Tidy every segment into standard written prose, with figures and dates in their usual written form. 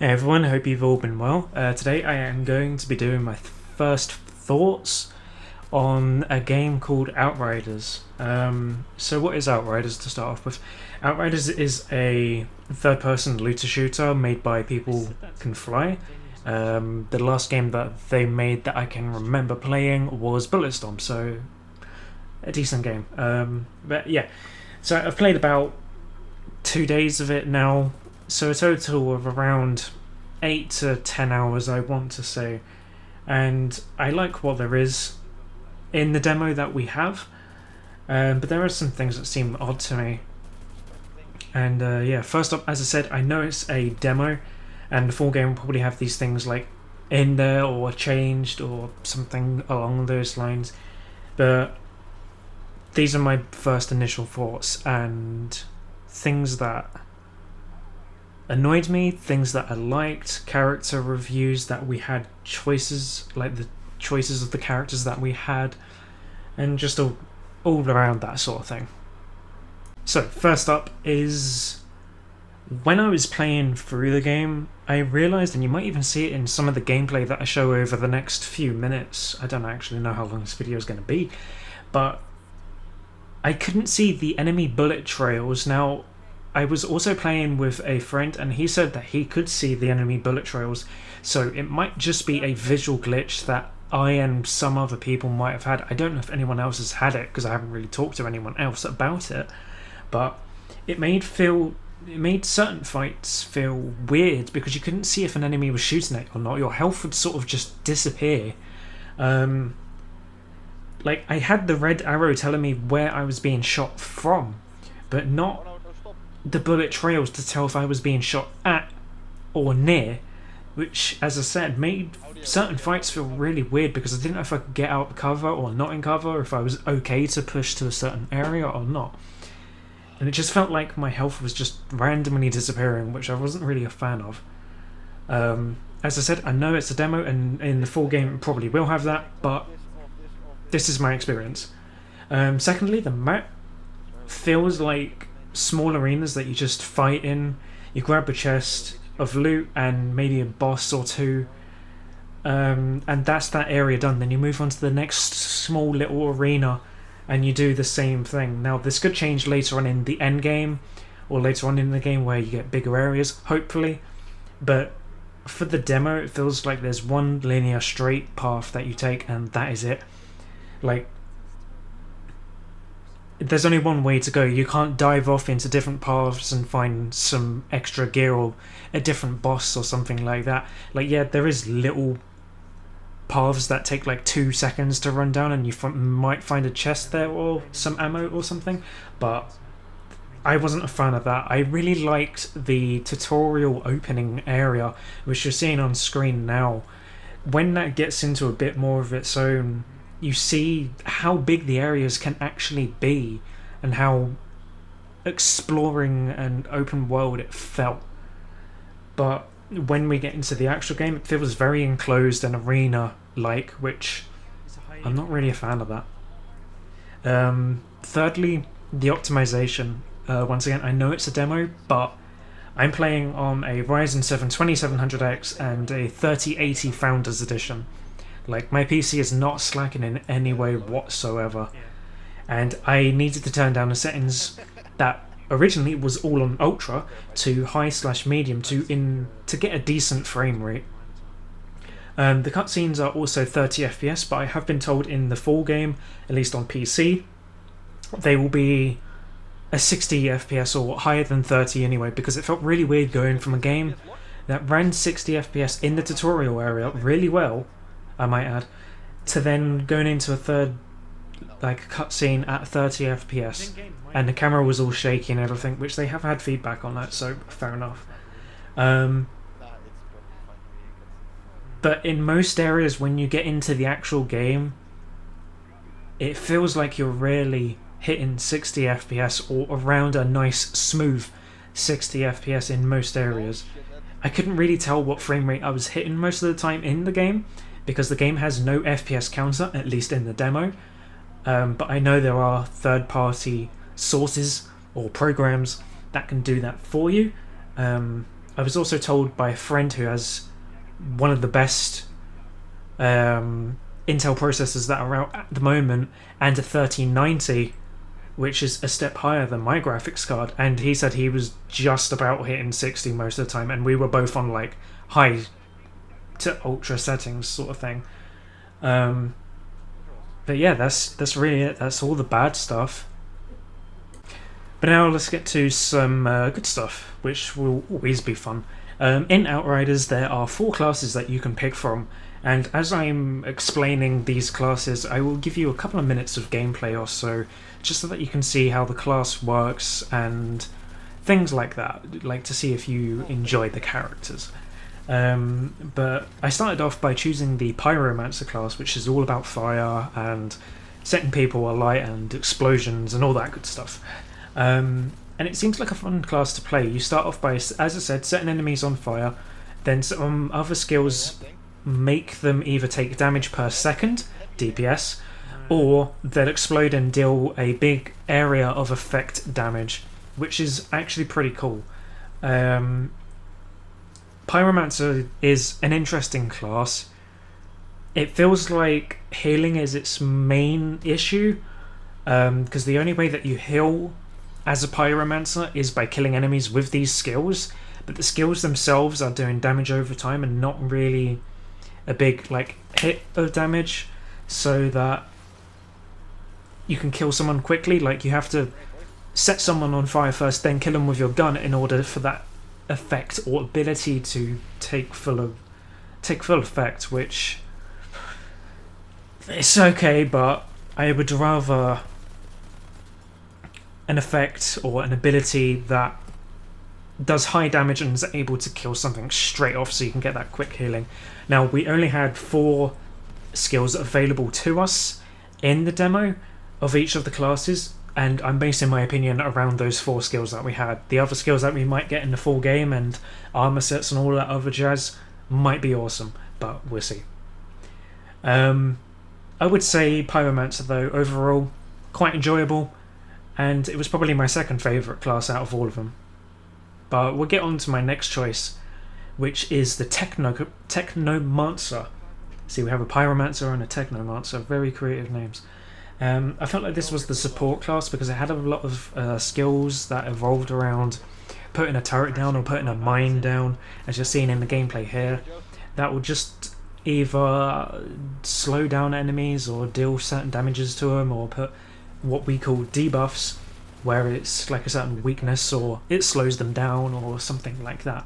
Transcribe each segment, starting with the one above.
Hey everyone, hope you've all been well. Today I am going to be doing my first thoughts on a game called Outriders. So what is Outriders to start off with? Outriders is a third-person looter shooter made by People Can Fly. The last game that they made that I can remember playing was Bulletstorm, so a decent game. But yeah, so I've played about 2 days of it now. So a total of around 8 to 10 hours, I want to say. And I like what there is in the demo that we have. But there are some things that seem odd to me. And yeah, first up, as I said, I know it's a demo. And the full game will probably have these things like in there or changed or something along those lines. But these are my first initial thoughts and things that annoyed me, things that I liked, character reviews that we had, choices, like the choices of the characters that we had, and just all around that sort of thing. So first up is, when I was playing through the game, I realised, and you might even see it in some of the gameplay that I show over the next few minutes, I don't actually know how long this video is going to be, but I couldn't see the enemy bullet trails. Now, I was also playing with a friend and he said that he could see the enemy bullet trails, so it might just be a visual glitch that I and some other people might have had. I don't know if anyone else has had it because I haven't really talked to anyone else about it, but it made certain fights feel weird because you couldn't see if an enemy was shooting it or not. Your health would sort of just disappear. Like, I had the red arrow telling me where I was being shot from, but not the bullet trails to tell if I was being shot at or near, which, as I said, made certain fights feel really weird because I didn't know if I could get out of cover or not in cover, or if I was okay to push to a certain area or not. And it just felt like my health was just randomly disappearing, which I wasn't really a fan of. As I said, I know it's a demo and in the full game it probably will have that, but this is my experience. Secondly, the map feels like small arenas that you just fight in. You grab a chest of loot and maybe a boss or two, and that's that area done. Then you move on to the next small little arena and you do the same thing. Now, this could change later on in the end game or later on in the game where you get bigger areas, hopefully, but for the demo it feels like there's one linear straight path that you take and that is it. Like, there's only one way to go. You can't dive off into different paths and find some extra gear or a different boss or something like that. Like, yeah, there is little paths that take like 2 seconds to run down and you might find a chest there or some ammo or something, but I wasn't a fan of that. I really liked the tutorial opening area, which you're seeing on screen now. When that gets into a bit more of its own, you see how big the areas can actually be and how exploring and open world it felt. But when we get into the actual game, it feels very enclosed and arena-like, which I'm not really a fan of that. Thirdly, the optimization. Once again, I know it's a demo, but I'm playing on a Ryzen 7 2700X and a 3080 Founders Edition. Like, my PC is not slacking in any way whatsoever, and I needed to turn down the settings that originally was all on ultra to high/medium to get a decent frame rate. The cutscenes are also 30 FPS, but I have been told in the full game, at least on PC, they will be a 60 FPS or higher than 30 anyway, because it felt really weird going from a game that ran 60 FPS in the tutorial area really well, I might add, to then going into a third like cutscene at 30 FPS and the camera was all shaky and everything, which they have had feedback on that, so fair enough. But in most areas when you get into the actual game, it feels like you're really hitting 60 FPS or around a nice smooth 60 FPS in most areas. I couldn't really tell what frame rate I was hitting most of the time in the game, because the game has no FPS counter, at least in the demo, but I know there are third-party sources or programs that can do that for you. I was also told by a friend who has one of the best Intel processors that are out at the moment, and a 1390, which is a step higher than my graphics card, and he said he was just about hitting 60 most of the time, and we were both on like high to ultra settings sort of thing. But yeah, that's really it. That's all the bad stuff. But now let's get to some good stuff, which will always be fun. In Outriders, there are 4 classes that you can pick from, and as I'm explaining these classes, I will give you a couple of minutes of gameplay or so, just so that you can see how the class works and things like that, like to see if you enjoy the characters. But I started off by choosing the Pyromancer class, which is all about fire and setting people alight and explosions and all that good stuff. And it seems like a fun class to play. You start off by, as I said, setting enemies on fire, then some other skills make them either take damage per second, DPS, or they'll explode and deal a big area of effect damage, which is actually pretty cool. Pyromancer is an interesting class. It feels like healing is its main issue, because the only way that you heal as a Pyromancer is by killing enemies with these skills, but the skills themselves are doing damage over time and not really a big like hit of damage, so that you can kill someone quickly. Like, you have to set someone on fire first, then kill them with your gun in order for that effect or ability to take full effect, which it's okay, but I would rather an effect or an ability that does high damage and is able to kill something straight off, so you can get that quick healing. Now, we only had 4 skills available to us in the demo of each of the classes, and I'm basing my opinion around those 4 skills that we had. The other skills that we might get in the full game and armor sets and all that other jazz might be awesome, but we'll see. I would say Pyromancer, though, overall quite enjoyable, and it was probably my second favourite class out of all of them. But we'll get on to my next choice, which is the Technomancer. See, we have a Pyromancer and a Technomancer, very creative names. I felt like this was the support class because it had a lot of skills that evolved around putting a turret down or putting a mine down, as you're seeing in the gameplay here. That will just either slow down enemies or deal certain damages to them, or put what we call debuffs, where it's like a certain weakness or it slows them down or something like that.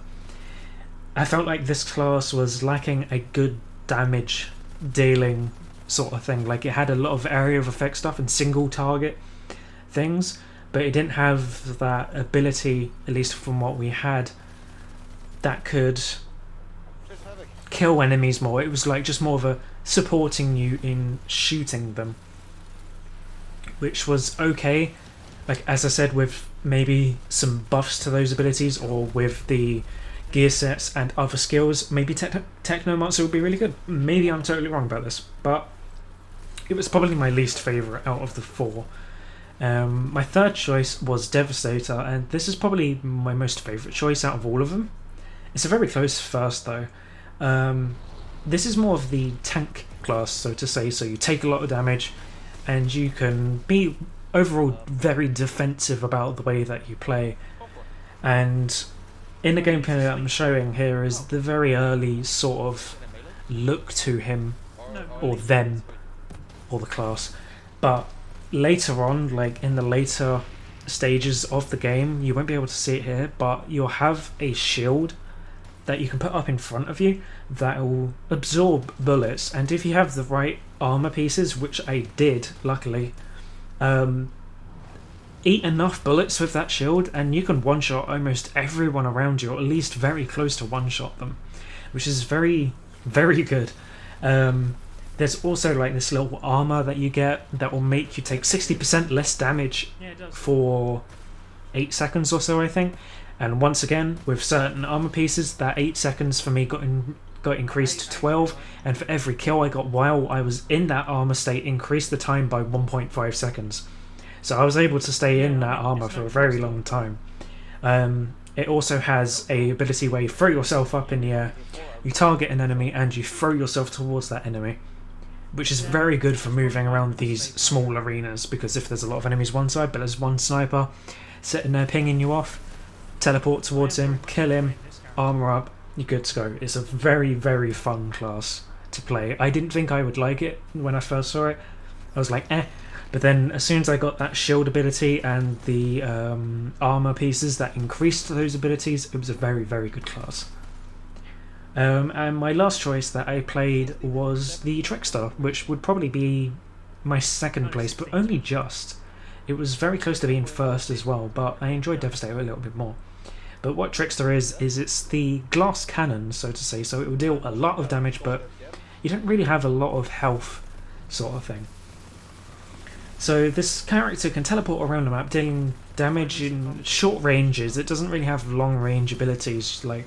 I felt like this class was lacking a good damage dealing sort of thing. Like, it had a lot of area of effect stuff and single target things, but it didn't have that ability, at least from what we had, that could kill enemies more. It was like just more of a supporting you in shooting them, which was okay. Like, as I said, with maybe some buffs to those abilities, or with the gear sets and other skills, maybe Technomancer would be really good. Maybe I'm totally wrong about this, but it was probably my least favourite out of the 4. My third choice was Devastator, and this is probably my most favourite choice out of all of them. It's a very close first, though. This is more of the tank class, so to say, so you take a lot of damage, and you can be overall very defensive about the way that you play. And in the gameplay that I'm showing here is the very early sort of look to him, or them, or the class. But later on, like in the later stages of the game, you won't be able to see it here, but you'll have a shield that you can put up in front of you that will absorb bullets, and if you have the right armor pieces, which I did luckily, eat enough bullets with that shield and you can one-shot almost everyone around you, or at least very close to one-shot them, which is very, very good. There's also like this little armor that you get that will make you take 60% less damage for 8 seconds or so, I think. And once again, with certain armor pieces, that 8 seconds for me got increased to 12, and for every kill I got while I was in that armor state increased the time by 1.5 seconds. So I was able to stay in that armor for a very long time. it also has a ability where you throw yourself up in the air, you target an enemy, and you throw yourself towards that enemy, which is very good for moving around these small arenas, because if there's a lot of enemies one side but there's one sniper sitting there pinging you off, teleport towards him, kill him, armor up, you're good to go. It's a very, very fun class to play. I didn't think I would like it when I first saw it. I was like, eh. But then as soon as I got that shield ability and the armor pieces that increased those abilities, it was a very, very good class. And my last choice that I played was the Trickster, which would probably be my second place, but only just. It was very close to being first as well, but I enjoyed Devastator a little bit more. But what Trickster is it's the glass cannon, so to say, so it will deal a lot of damage, but you don't really have a lot of health, sort of thing. So this character can teleport around the map, dealing damage in short ranges. It doesn't really have long range abilities. Like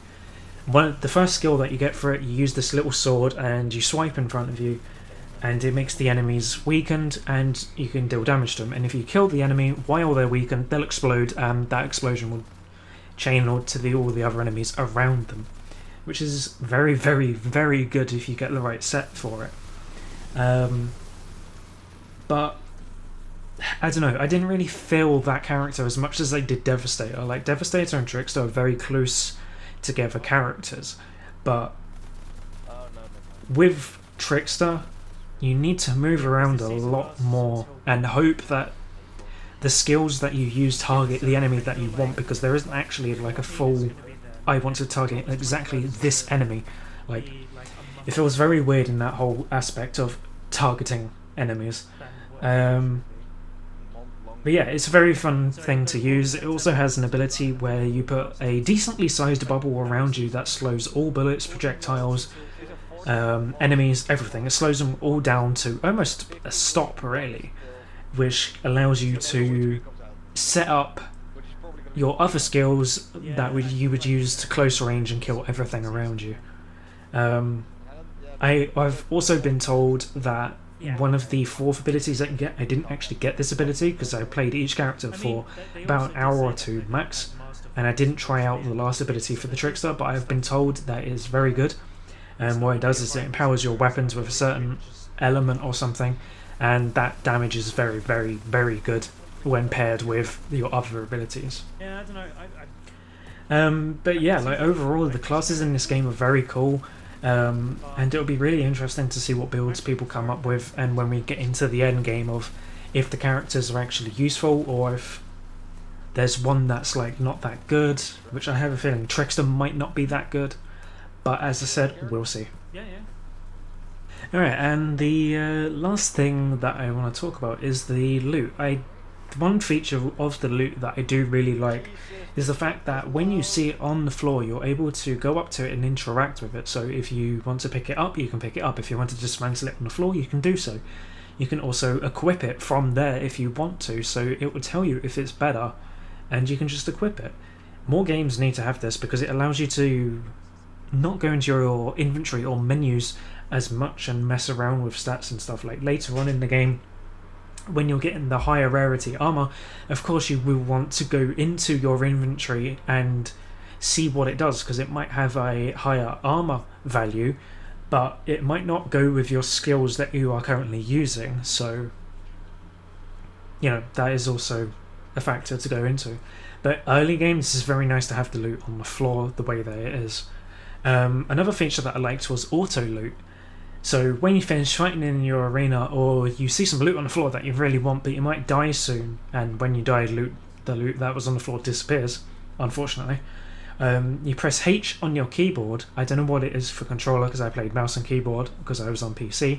the first skill that you get for it, you use this little sword and you swipe in front of you, and it makes the enemies weakened, and you can deal damage to them. And if you kill the enemy while they're weakened, they'll explode, and that explosion will chain all to all the other enemies around them, which is very, very, very good if you get the right set for it. But I don't know, I didn't really feel that character as much as I did Devastator. Like, Devastator and Trickster are very close together characters, but with Trickster, you need to move around a lot more and hope that the skills that you use target the enemy that you want, because there isn't actually like a full, I want to target exactly this enemy. Like, it feels very weird in that whole aspect of targeting enemies. But yeah, it's a very fun thing to use. It also has an ability where you put a decently sized bubble around you that slows all bullets, projectiles, enemies, everything. It slows them all down to almost a stop, really, which allows you to set up your other skills that you would use to close range and kill everything around you. I've also been told that one of the fourth abilities that you get, I didn't actually get this ability because I played each character for about an hour or two max, and I didn't try out the last ability for the Trickster, but I've been told that it is very good. And what it does is it empowers your weapons with a certain element or something, and that damage is very, very, very good when paired with your other abilities. Yeah, I don't know. But yeah, like overall, the classes in this game are very cool. And it'll be really interesting to see what builds people come up with, and when we get into the end game of if the characters are actually useful or if there's one that's like not that good, which I have a feeling Trickster might not be that good, but as I said, we'll see. Alright, and the last thing that I want to talk about is the loot. One feature of the loot that I do really like is the fact that when you see it on the floor, you're able to go up to it and interact with it. So if you want to pick it up, you can pick it up. If you want to dismantle it on the floor, you can do so. You can also equip it from there if you want to, so it will tell you if it's better, and you can just equip it. More games need to have this because it allows you to not go into your inventory or menus as much and mess around with stats and stuff. Like later on in the game, when you're getting the higher rarity armor, of course you will want to go into your inventory and see what it does, because it might have a higher armor value, but it might not go with your skills that you are currently using. So, you know, that is also a factor to go into. But early games, it's very nice to have the loot on the floor the way that it is. Another feature that I liked was auto loot. So when you finish fighting in your arena, or you see some loot on the floor that you really want but you might die soon, and when you die the loot that was on the floor disappears, unfortunately. You press H on your keyboard. I don't know what it is for controller because I played mouse and keyboard because I was on PC,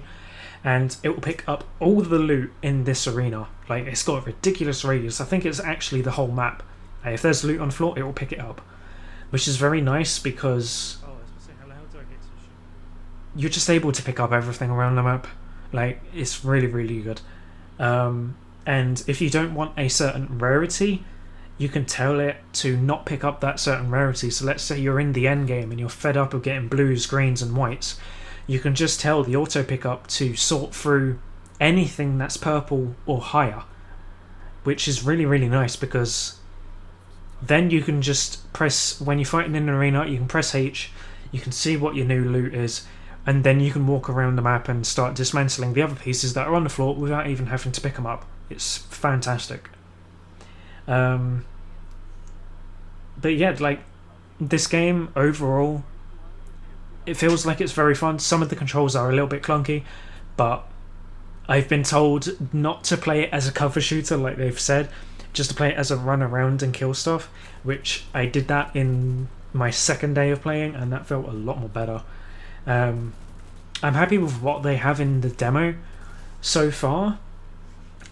and it will pick up all the loot in this arena. Like, it's got a ridiculous radius. I think it's actually the whole map. If there's loot on the floor, it will pick it up, which is very nice because you're just able to pick up everything around the map. Like, it's really, really good. And if you don't want a certain rarity, you can tell it to not pick up that certain rarity. So let's say you're in the end game and you're fed up of getting blues, greens and whites. You can just tell the auto pickup to sort through anything that's purple or higher, which is really, really nice because Then you can just press, when you're fighting in an arena, you can press H, you can see what your new loot is, and then you can walk around the map and start dismantling the other pieces that are on the floor without even having to pick them up. It's fantastic. But yeah, like, this game overall, it feels like it's very fun. Some of the controls are a little bit clunky, but I've been told not to play it as a cover shooter like they've said, just to play it as a run around and kill stuff, which I did that in my second day of playing, and that felt a lot more better. I'm happy with what they have in the demo so far.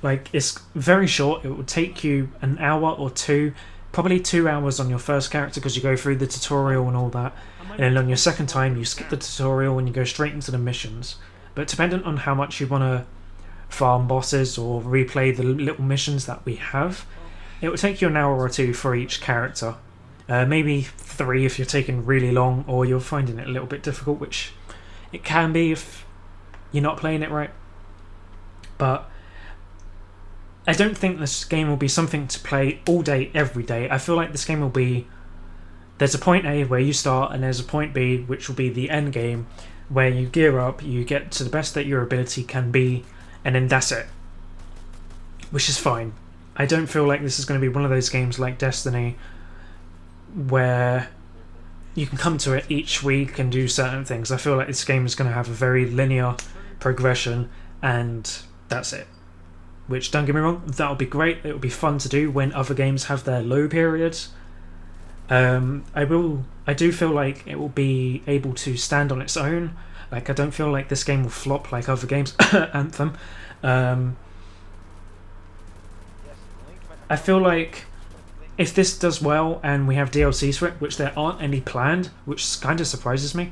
Like, it's very short. It will take you an hour or two, probably 2 hours on your first character, because you go through the tutorial and all that, and then on your second time you skip the tutorial and you go straight into the missions. But dependent on how much you want to farm bosses or replay the little missions that we have, it will take you an hour or two for each character. Maybe 3 if you're taking really long or you're finding it a little bit difficult, which it can be if you're not playing it right. But I don't think this game will be something to play all day, every day. I feel like this game will be, there's a point A where you start, and there's a point B, which will be the end game, where you gear up, you get to the best that your ability can be, and then that's it. Which is fine. I don't feel like this is going to be one of those games like Destiny, where you can come to it each week and do certain things. I feel like this game is going to have a very linear progression, and that's it. Which, don't get me wrong, that'll be great. It'll be fun to do when other games have their low periods. I do feel like it will be able to stand on its own. Like, I don't feel like this game will flop like other games. Anthem. I feel like if this does well and we have DLCs for it, which there aren't any planned, which kind of surprises me,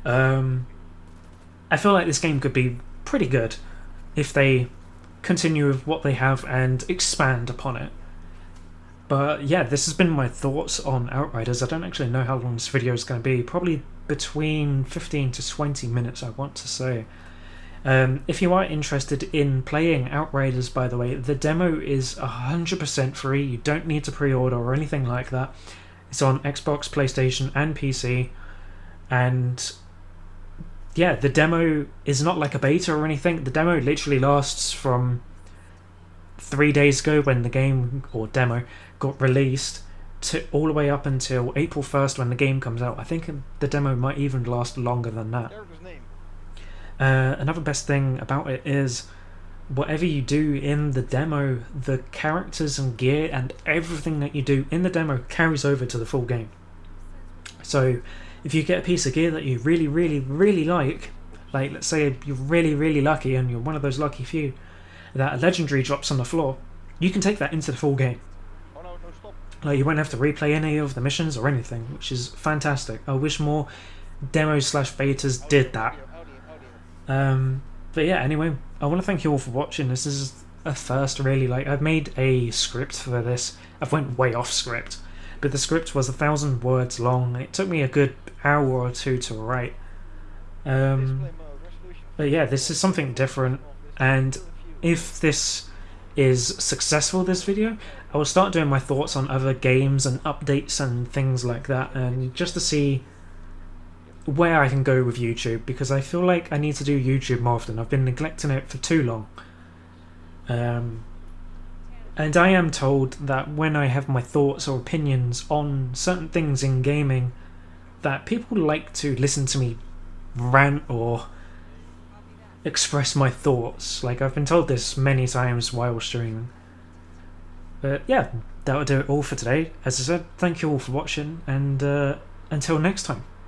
I feel like this game could be pretty good if they continue with what they have and expand upon it. But yeah, this has been my thoughts on Outriders. I don't actually know how long this video is going to be. Probably between 15 to 20 minutes, I want to say. If you are interested in playing Outriders, by the way, the demo is 100% free. You don't need to pre-order or anything like that. It's on Xbox, PlayStation and PC. And yeah, the demo is not like a beta or anything. The demo literally lasts from 3 days ago when the game, or demo, got released, to all the way up until April 1st when the game comes out. I think the demo might even last longer than that. Another best thing about it is whatever you do in the demo, the characters and gear and everything that you do in the demo carries over to the full game. So if you get a piece of gear that you really, really, really like let's say you're really, really lucky and you're one of those lucky few that a legendary drops on the floor, you can take that into the full game. Like, you won't have to replay any of the missions or anything, which is fantastic. I wish more demos/betas did that. But yeah, anyway, I want to thank you all for watching. This is a first, really. Like, I've made a script for this. I've went way off script, but the script was 1,000 words long. It took me a good hour or two to write. But yeah, this is something different, and if this is successful, this video, I will start doing my thoughts on other games and updates and things like that, and just to see where I can go with YouTube, because I feel like I need to do YouTube more often. I've been neglecting it for too long. And I am told that when I have my thoughts or opinions on certain things in gaming, that people like to listen to me rant or express my thoughts. Like, I've been told this many times while streaming. But yeah, that'll do it all for today. As I said, thank you all for watching, and until next time.